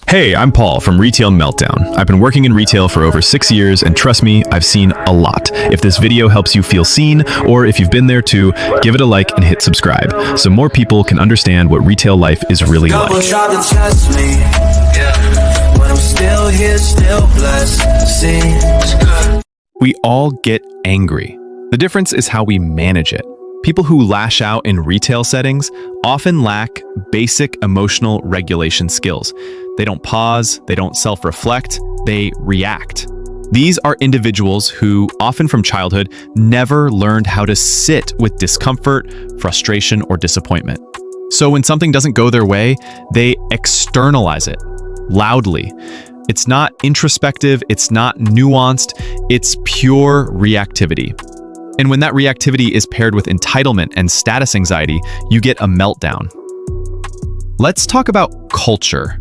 Hey, I'm Paul from Retail Meltdown. I've been working in retail for over 6 years, and trust me, I've seen a lot. If this video helps you feel seen, or if you've been there too, give it a like and hit subscribe, so more people can understand what retail life is really like. We all get angry. The difference is how we manage it. People who lash out in retail settings often lack basic emotional regulation skills. They don't pause, they don't self-reflect, they react. These are individuals who, often from childhood, never learned how to sit with discomfort, frustration, or disappointment. So when something doesn't go their way, they externalize it loudly. It's not introspective, it's not nuanced, it's pure reactivity. And when that reactivity is paired with entitlement and status anxiety, you get a meltdown. Let's talk about culture.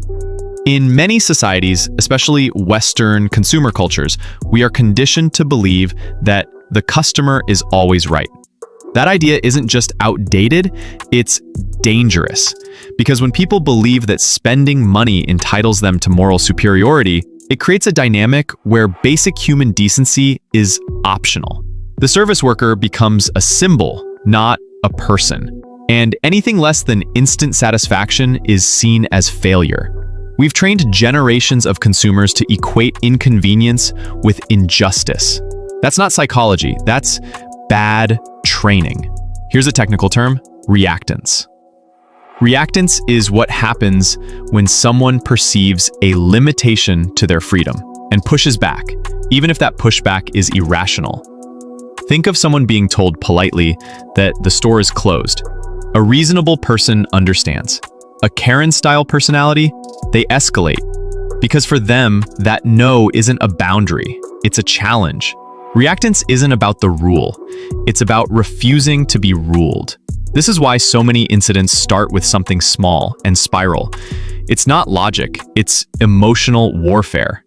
In many societies, especially Western consumer cultures, we are conditioned to believe that the customer is always right. That idea isn't just outdated, it's dangerous. Because when people believe that spending money entitles them to moral superiority, it creates a dynamic where basic human decency is optional. The service worker becomes a symbol, not a person. And anything less than instant satisfaction is seen as failure. We've trained generations of consumers to equate inconvenience with injustice. That's not psychology, that's bad training. Here's a technical term: reactance. Reactance is what happens when someone perceives a limitation to their freedom and pushes back, even if that pushback is irrational. Think of someone being told politely that the store is closed. A reasonable person understands. A Karen-style personality, they escalate. Because for them, that no isn't a boundary, it's a challenge. Reactance isn't about the rule, it's about refusing to be ruled. This is why so many incidents start with something small and spiral. It's not logic, it's emotional warfare.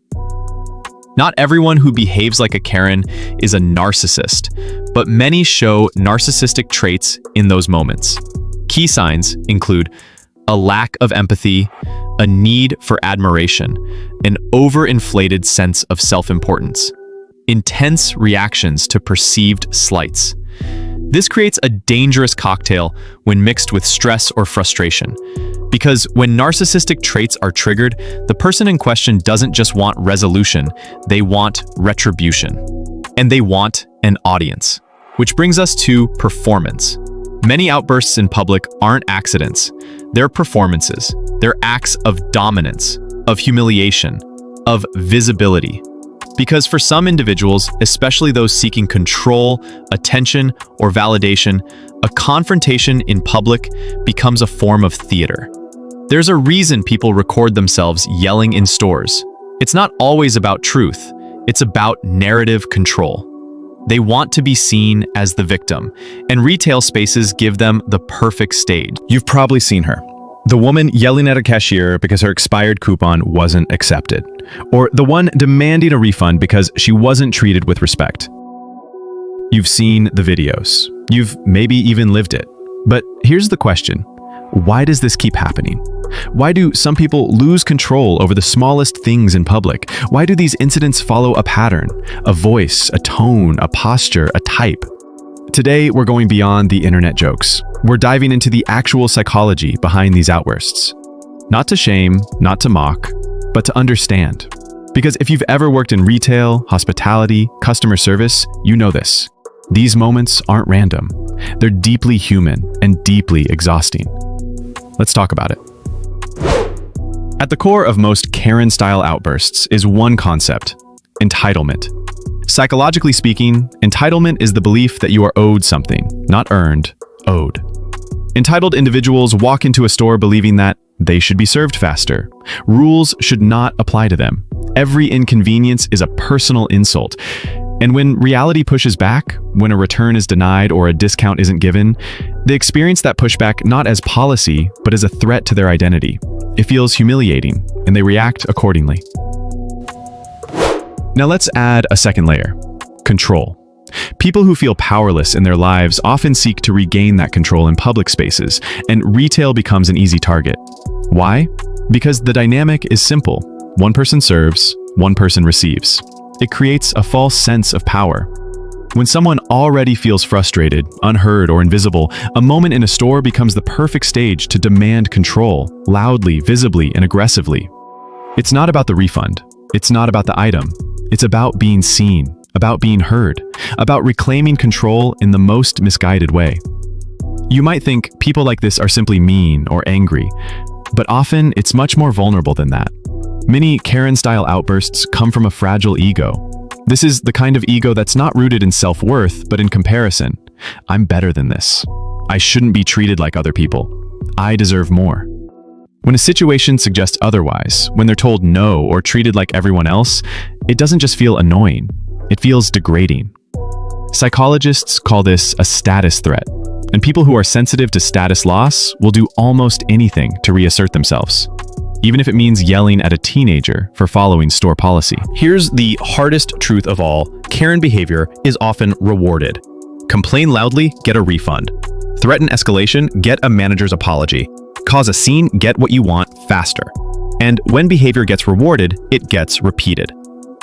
Not everyone who behaves like a Karen is a narcissist, but many show narcissistic traits in those moments. Key signs include a lack of empathy, a need for admiration, an overinflated sense of self-importance, intense reactions to perceived slights. This creates a dangerous cocktail when mixed with stress or frustration. Because when narcissistic traits are triggered, the person in question doesn't just want resolution, they want retribution. And they want an audience. Which brings us to performance. Many outbursts in public aren't accidents. They're performances. They're acts of dominance, of humiliation, of visibility. Because for some individuals, especially those seeking control, attention, or validation, a confrontation in public becomes a form of theater. There's a reason people record themselves yelling in stores. It's not always about truth, it's about narrative control. They want to be seen as the victim, and retail spaces give them the perfect stage. You've probably seen her. The woman yelling at a cashier because her expired coupon wasn't accepted. Or the one demanding a refund because she wasn't treated with respect. You've seen the videos. You've maybe even lived it. But here's the question. Why does this keep happening? Why do some people lose control over the smallest things in public? Why do these incidents follow a pattern, a voice, a tone, a posture, a type? Today, we're going beyond the internet jokes. We're diving into the actual psychology behind these outbursts. Not to shame, not to mock, but to understand. Because if you've ever worked in retail, hospitality, customer service, you know this. These moments aren't random. They're deeply human and deeply exhausting. Let's talk about it. At the core of most Karen-style outbursts is one concept: entitlement. Psychologically speaking, entitlement is the belief that you are owed something, not earned, owed. Entitled individuals walk into a store believing that they should be served faster. Rules should not apply to them. Every inconvenience is a personal insult. And when reality pushes back, when a return is denied or a discount isn't given, they experience that pushback not as policy, but as a threat to their identity. It feels humiliating, and they react accordingly. Now let's add a second layer: control. People who feel powerless in their lives often seek to regain that control in public spaces, and retail becomes an easy target. Why? Because the dynamic is simple. One person serves, one person receives. It creates a false sense of power. When someone already feels frustrated, unheard, or invisible, a moment in a store becomes the perfect stage to demand control, loudly, visibly, and aggressively. It's not about the refund. It's not about the item. It's about being seen, about being heard, about reclaiming control in the most misguided way. You might think people like this are simply mean or angry, but often it's much more vulnerable than that. Many Karen-style outbursts come from a fragile ego. This is the kind of ego that's not rooted in self-worth, but in comparison. I'm better than this. I shouldn't be treated like other people. I deserve more. When a situation suggests otherwise, when they're told no or treated like everyone else, it doesn't just feel annoying. It feels degrading. Psychologists call this a status threat, and people who are sensitive to status loss will do almost anything to reassert themselves, even if it means yelling at a teenager for following store policy. Here's the hardest truth of all. Karen behavior is often rewarded. Complain loudly, get a refund. Threaten escalation, get a manager's apology. Cause a scene, get what you want faster. And when behavior gets rewarded, it gets repeated.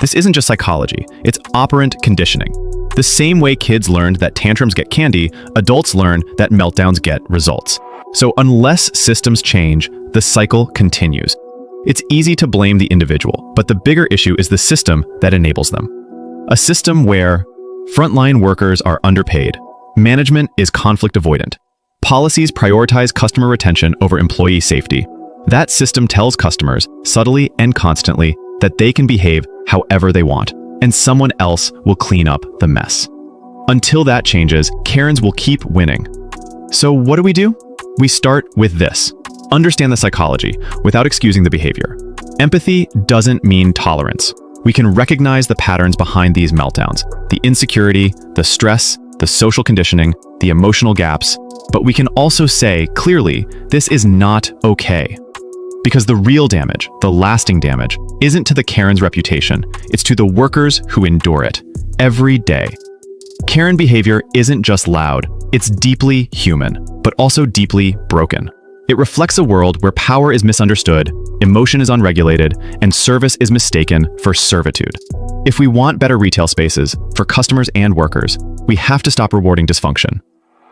This isn't just psychology, it's operant conditioning. The same way kids learned that tantrums get candy, adults learn that meltdowns get results. So unless systems change, the cycle continues. It's easy to blame the individual, but the bigger issue is the system that enables them. A system where frontline workers are underpaid, management is conflict avoidant, policies prioritize customer retention over employee safety. That system tells customers, subtly and constantly, that they can behave however they want, and someone else will clean up the mess. Until that changes, Karens will keep winning. So what do? We start with this. Understand the psychology without excusing the behavior. Empathy doesn't mean tolerance. We can recognize the patterns behind these meltdowns, the insecurity, the stress, the social conditioning, the emotional gaps, but we can also say clearly, this is not okay. Because the real damage, the lasting damage, isn't to the Karen's reputation, it's to the workers who endure it every day. Karen behavior isn't just loud, it's deeply human, but also deeply broken. It reflects a world where power is misunderstood, emotion is unregulated, and service is mistaken for servitude. If we want better retail spaces for customers and workers, we have to stop rewarding dysfunction.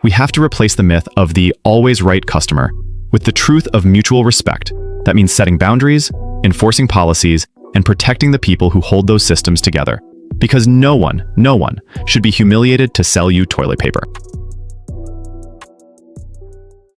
We have to replace the myth of the always right customer with the truth of mutual respect. That means setting boundaries, enforcing policies, and protecting the people who hold those systems together. Because no one should be humiliated to sell you toilet paper.